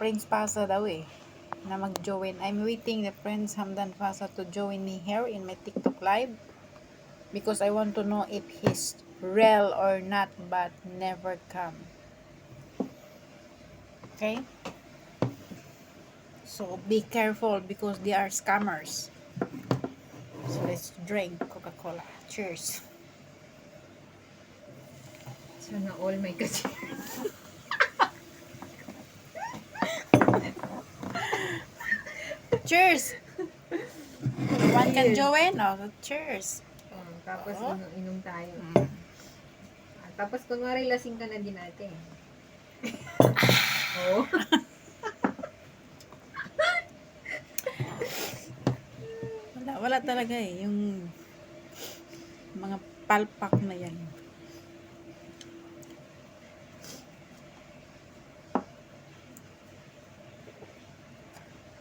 Prince Pasa daw eh, na mag-join. I'm waiting the Prince Hamdan Pasa to join me here in my TikTok live because I want to know if he's real or not, but never come. Okay? So be careful because they are scammers. So let's drink Coca-Cola. Cheers. Sana all may kasi. Cheers! One can join? Oh, cheers. Tapos Oh. inom tayo. Mm. Tapos kunwari lasing ka na din natin. Oo. Wala talaga eh. Yung mga palpak na yan.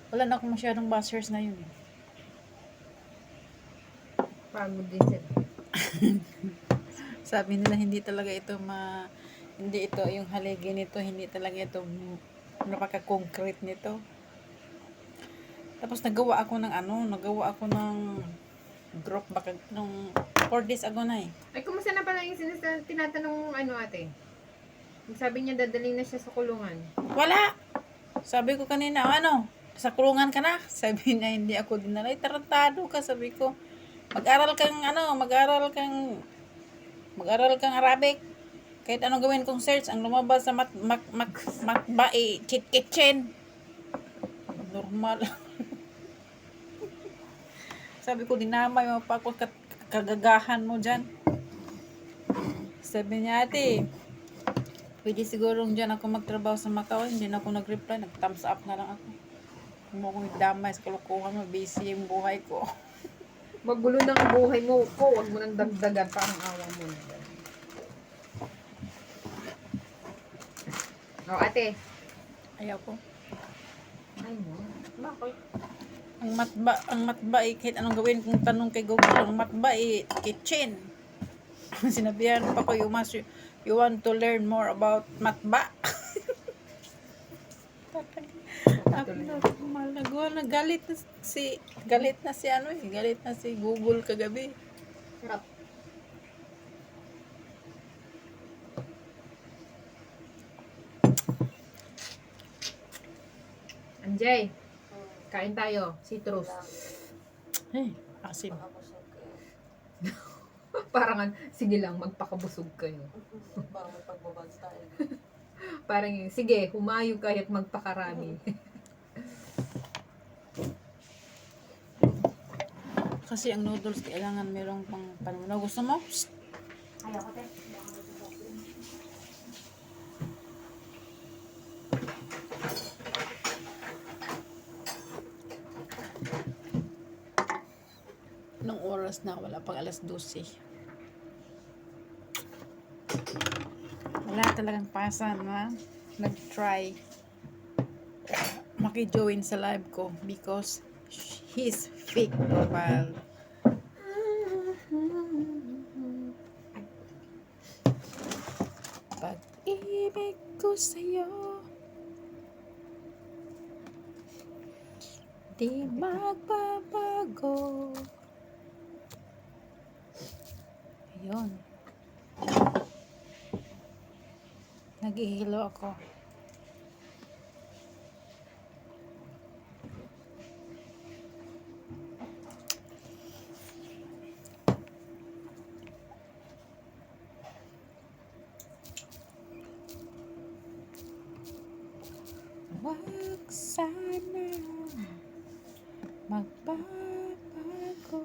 Wala na akong masyadong buzzers ngayon eh. Pagod din sila. Sabi nila hindi talaga ito hindi ito yung haligi nito, hindi talaga ito napaka-concrete nito. Tapos nagawa ako ng group baka nung 4 days ago na eh. Ay, kumusta na pala yung tinatanong ate? Sabi niya dadalhin na siya sa kulungan. Wala! Sabi ko kanina, sa kulungan ka na? Sabi niya, hindi ako dinala. Tarantado ka, sabi ko. Mag-aral kang Arabic. Kahit anong gawin kong search, ang lumabas sa makbai, cheat kitchen. Normal. Sabi ko, dinamay mo pa ako kagagahan mo dyan. Sabi niya, ate, pwede sigurong dyan ako magtrabaho sa Macau. Hindi na ako nag-reply. Nag-thumbs up na lang ako. Kung mo akong damay sa kalokohan mo, busy yung buhay ko. Magulo ng buhay mo po. Huwag mo nang dagdagan pa ang awa mo. Ate. Ayaw ko. Ay mo. Bakit? Ang matba kahit anong gawin kung tanong kay Google, ang matba kitchen. Sinabihan pa ko, you want to learn more about matba? Galit na si Google kagabi. Sarap. Anjay, kain tayo. Citrus. Hey, asim. Parang, sige lang, magpakabusog kayo. Parang may pagbabad tayo. Parang yun, sige, humayo kahit magpakarami. Kasi ang noodles, kailangan merong pang panunaw. Gusto mo? Psst. Ayaw ko, te. Nung oras na, wala pang alas 12. Wala talagang pasa na nag-try maki-join sa live ko because his fake profile. Pag-ibig ko sa'yo di magbabago. Ayun. Naghihilo ako. Wag sana magbabago.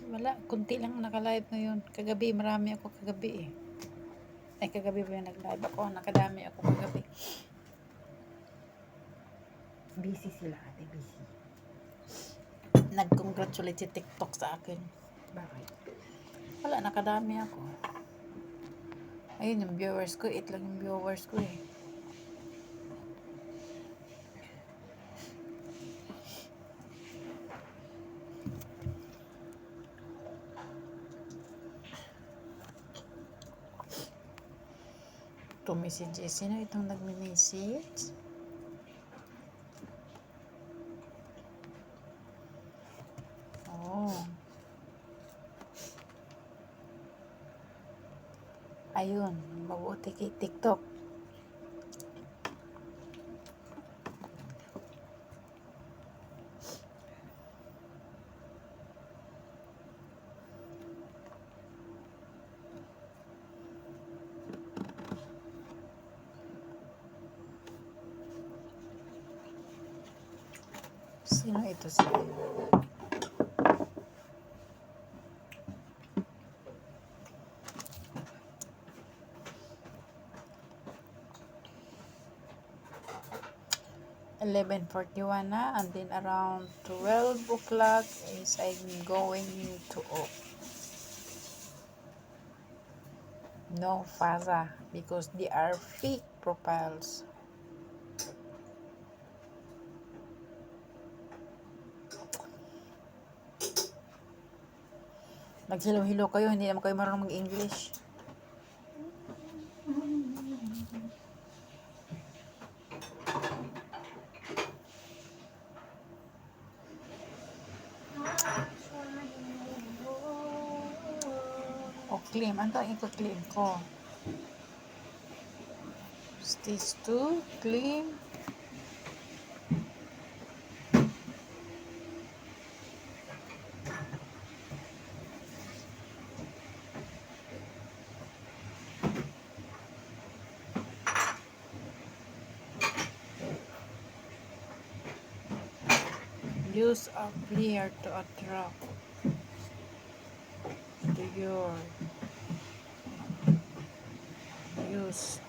Wala, kunti lang naka-live ngayon. Kagabi, marami ako kagabi eh. Ay, kagabi ba yung nag-live ako? Nakadami ako kagabi. Busy sila, ate. Busy. Nag-congratulate si TikTok sa akin. Bakit? Wala, nakadami ako. Ayun yung viewers ko. 8 lang yung viewers ko eh. Ito. nagpo-message. Sino itong nagme-message? Oh. Ayun, mabuti kay TikTok. Sino ito si 11:41 na, and then around 12 o'clock is I'm going to no Faza because they are fake profiles. Naghilo-hilo kayo, hindi naman kayo marunong mag-English. O claim, ano ang i-claim ko? Stage 2, claim. Use a player to attract to your use.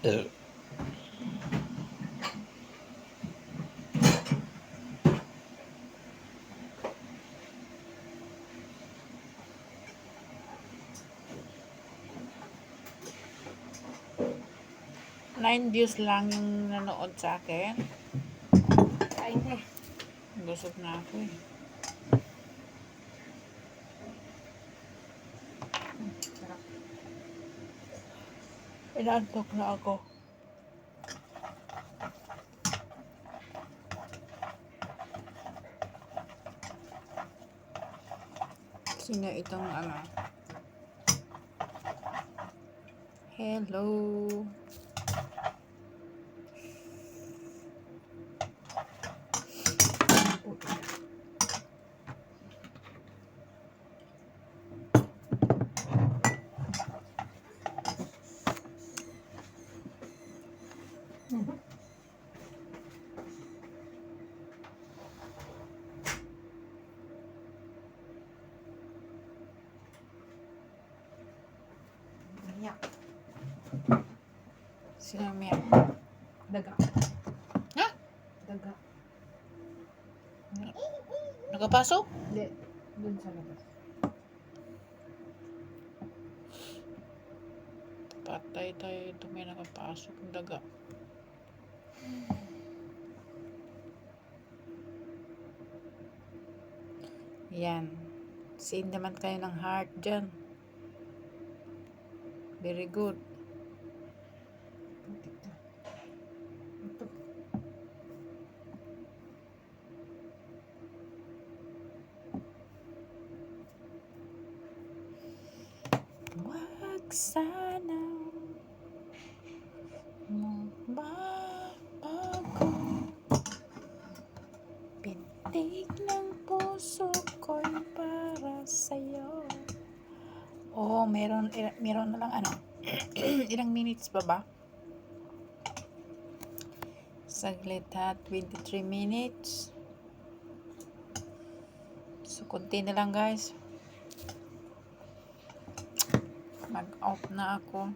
Use. 9 views lang yung nanood sa akin. Ay, hindi. Busog na ako eh. Sarap. Inaantok na ako. Sino itong ano? Hello. Umiyak. Sino umiyak? Daga. Ha? Daga. Nakapasok? Hindi. Doon sa labas. Patay tayo. Ito may nakapasok ng daga. Yan. Send naman kayo ng heart dyan. Very good. Ito. Wag sana magbabago. Pintig ng puso ko'y para sa'yo. Oh, meron na lang ano. Ilang minutes pa ba? Saglit ha, 23 minutes. So, konti na lang guys. Mag-off na ako.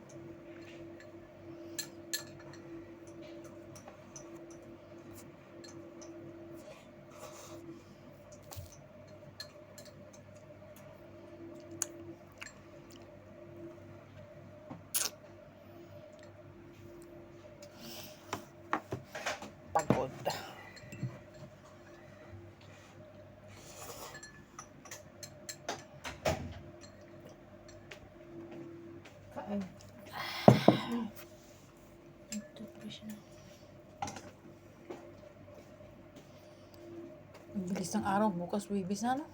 Isang araw, bukas Wibis na, no?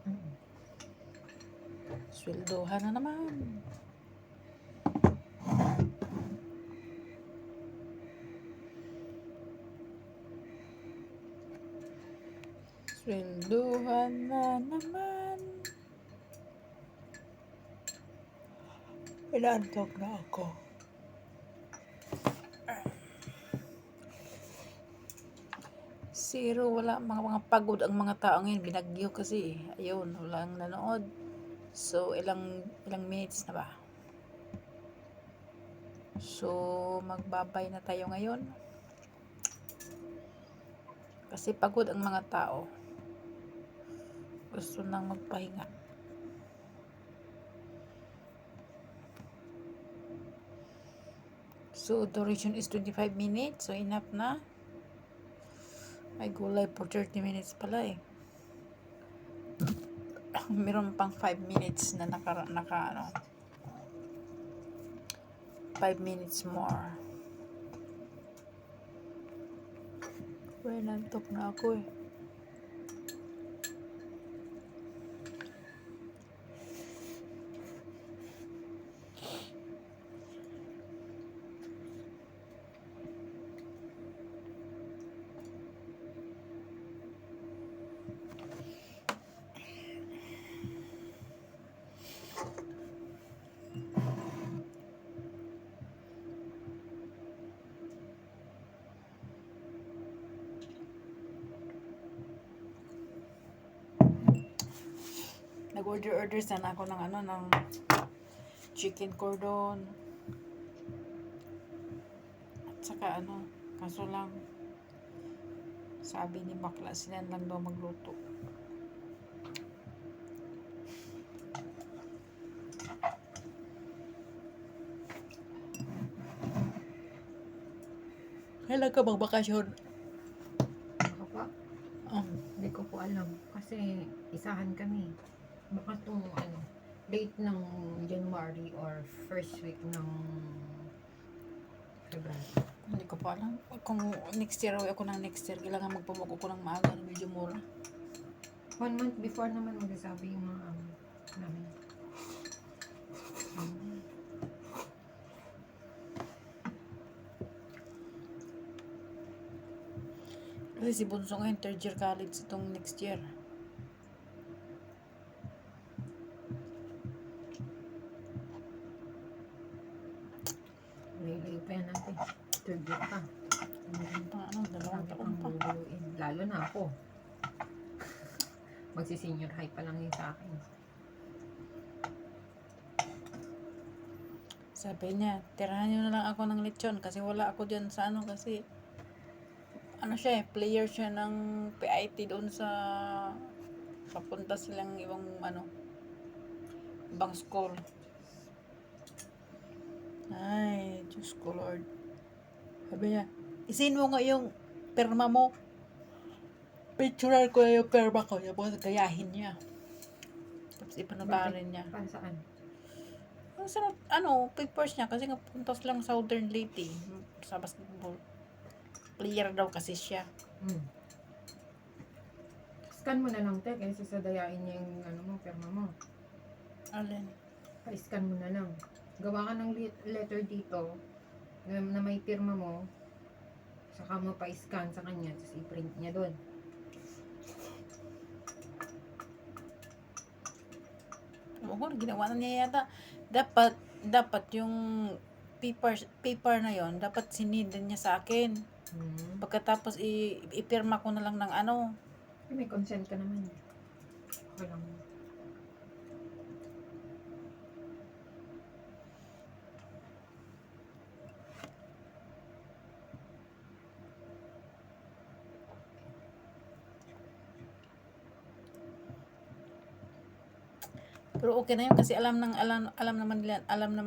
Mm. Sweldohan na naman. Sweldohan na naman. Inaantok na ako. Zero, wala. Mga pagod ang mga tao ngayon. Binagyo kasi. Ayun, walang nanood. So, ilang minutes na ba? So, magbabay na tayo ngayon. Kasi pagod ang mga tao. Gusto nang magpahinga. So, duration is 25 minutes. So, enough na. I go live for 30 minutes pala eh. Meron pang 5 minutes na naka 5 minutes more. Well, nantok na ako eh. Nag-order sana ako ng chicken cordon. At saka kaso lang sabi ni bakla sila lang daw magluto. Kailan ka magbakasyon? Ako pa? Hindi ko po alam. Kasi isahan kami. Baka itong late ng January or first week ng February. Hindi ko pa alam. Kung next year ako ng next year, kailangan magpamako ko ng maaga na medyo mura. 1 month before naman magsasabi yung mga namin. Kasi si Bunso ngayon, 3rd year college itong next year. Laylay pa yan natin. 3rd year pa. Dalawang taon pa. Bubuluin. Lalo na ako. Magsi-senior high pa lang yun sa akin. Sabi niya, tirahan niyo na lang ako ng lechon kasi wala ako dyan sa kasi siya player siya ng PIT doon sa papunta silang ibang ibang school. Ay, Diyos ko Lord. Sabi niya, isin mo nga yung perma mo. Picturean ko yung perma ko. Yung gayahin niya. Tapos ipanubarin niya. Para saan? Sa papers niya kasi nga puntos lang Southern Leyte sa basketball. Player daw kasi siya. Scan mo na lang te kasi sadayain niya yung perma mo. Alin? Pa-scan mo na lang. Gawa ka ng letter dito na may pirma mo. Saka mo pa-scan sa kanya tapos i-print niya doon. Oo, ginawa na niya yata. Dapat yung paper na yon dapat sinidin niya sa akin. Pagkatapos ipirma ko na lang ng May consent ka naman. Okay lang. Pero okay na yun kasi alam naman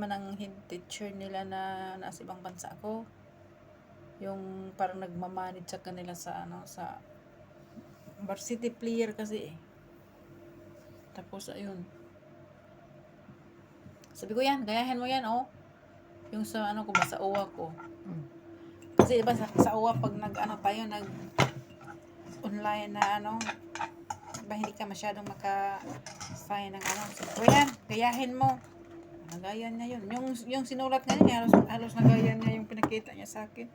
ng head teacher nila na nasa ibang bansa ako. Yung parang nagmamanage sa kanila sa sa varsity player kasi eh. Tapos ayun. Sabi ko yan, gayahin mo yan Yung sa ko ba sa uwa ko. Kasi diba sa uwa pag tayo nag online na ba hindi ka masyadong maka-sign ng ano. O yan, gayahin mo. Nagayan niya yun. Yung sinulat nga niya, halos nagayan niya yung pinakita niya sa akin.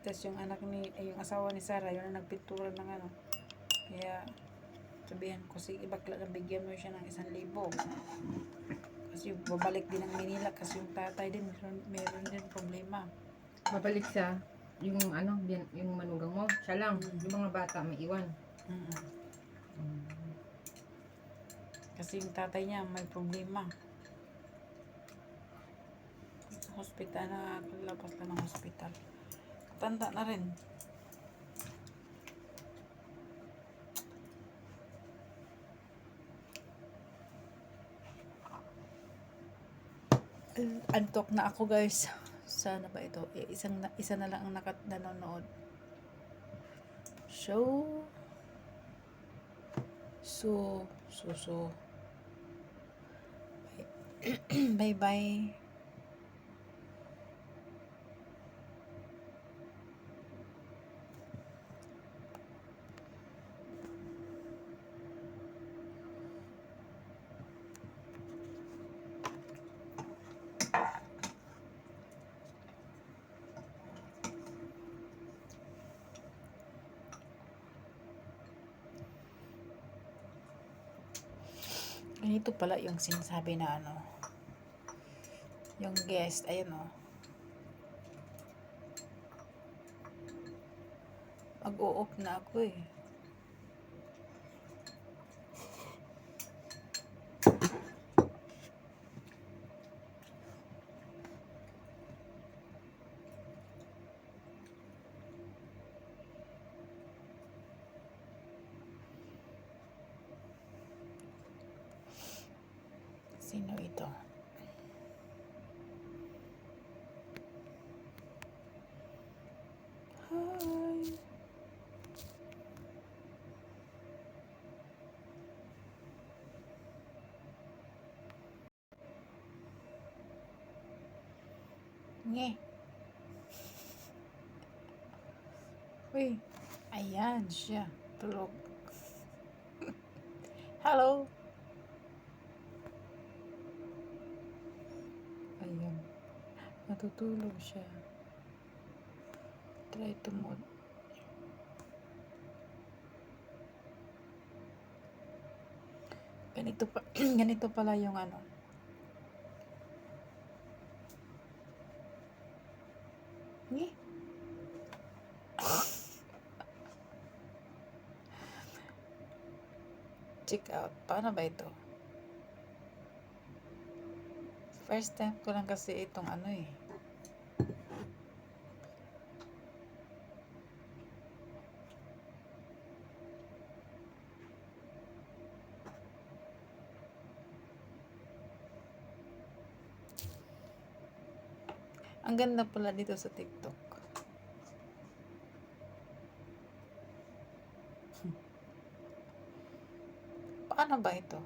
Tapos yung anak ni, yung asawa ni Sarah, yun ang nagpintura ng ano. Kaya, sabihan ko, sige, bakla na bigyan mo siya ng 1,000. Kasi babalik din ng Manila kasi yung tatay din, meron din problema. Babalik sa yung ano, yung manugang mo. Siya lang. Yung mga bata may iwan. Kasi yung tatay niya may problema. Sa hospital na, labas lang ng hospital. Tanda na rin. Antok na ako guys. Sana ba ito? Isa na lang ang nanonood. So. Bye bye. Ganito pala yung sinasabi na ano. Yung guest, ayun o. Mag-o-off na ako eh. Sino ito? Hi. Nge. Uy. Ayan siya. Tulog. Hello. Ayan. Natutulog siya. Try to mode. Ganito pala yung ano. Nge. Check out. Paano ba ito? First time ko lang kasi itong ano eh. Ang ganda pala dito sa TikTok. Paano ba ito?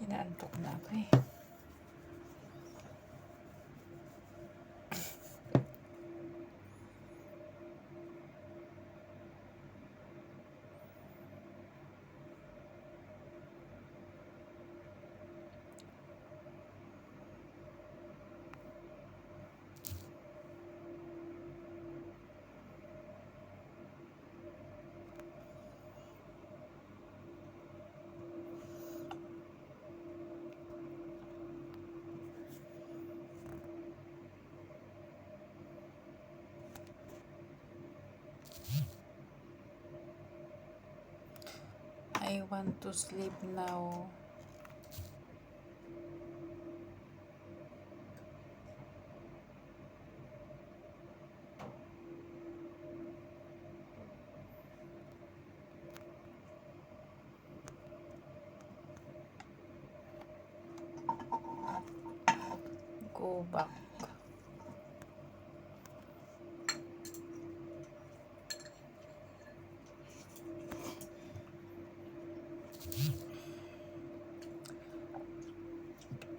Inaantok na ako eh. I want to sleep now. lubak.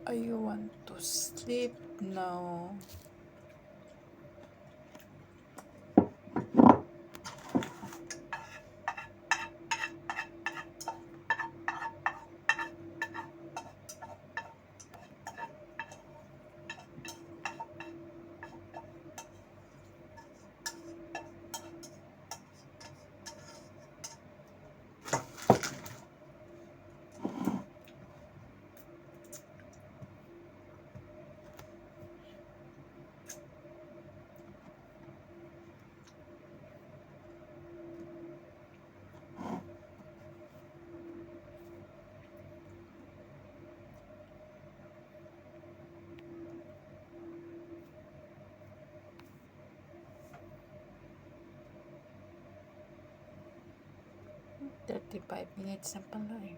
I want to sleep now. Thirty-five minutes na pala eh.